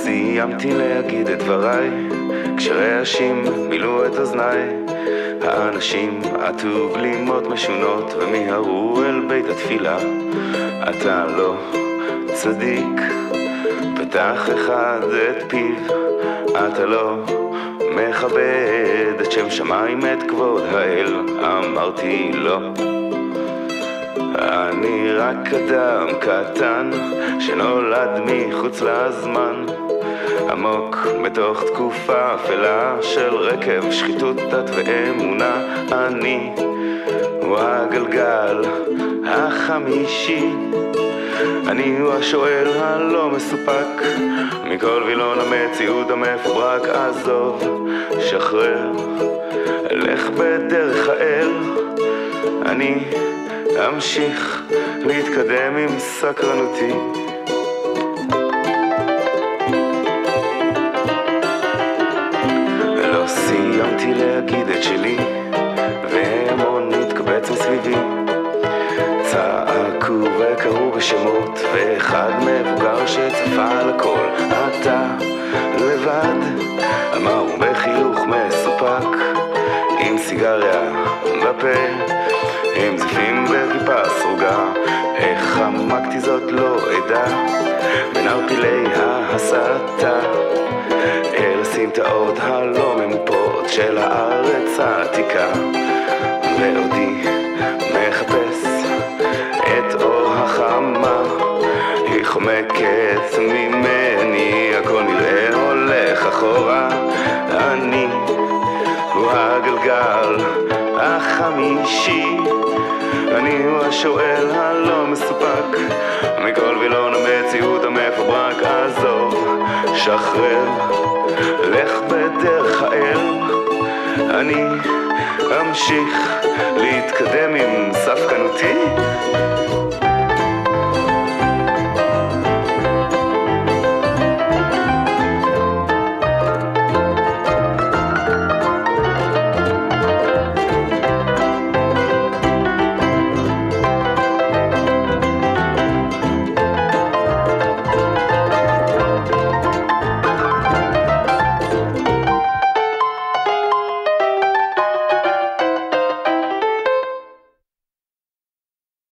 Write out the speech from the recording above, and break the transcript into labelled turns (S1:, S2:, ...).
S1: סיימתי להגיד את דבריי כשרעשים מילאו את אוזניי. האנשים עטו גלימות משונות ומיהרו אל בית התפילה. אתה לא צדיק, פתח אחד את פיו. אתה לא מכבד את שם שמיים, את כבוד האל. אמרתי לא, אני רק אדם קטן שנולד מחוץ לזמן, עמוק בתוך תקופה אפלה של רקב, שחיתות, דת ואמונה. אני הוא הגלגל החמישי, אני הוא השואל הלא מסופק מכל וילון המציאות המפוברק. עזוב, שחרר, לך בדרך האל. אני אמשיך להתקדם עם סקרנותי. לא סיימתי להגיד את שלי והמון התקבץ מסביבי. צעקו וקראו בשמות ואחד מבוגר שצפה על הכל. אתה לבד, אמרו בחיוך מסופק, עם סיגריה בפה, עם זיפים בכיפה סרוגה. איך חמקתי זאת לא אדע בין ערפילי ההסתה אל הסמטאות הלא ממופות של הארץ העתיקה. ועודי מחפש את אור החמה, היא חומקת ממני, הכל נראה הולך אחורה. אני הוא הגלגל החמישי, אני הוא השואל הלא מסופק מכל וילון המציאות המפוברק. עזוב, שחרר, לך בדרך האל. אני אמשיך להתקדם עם ספקנותי.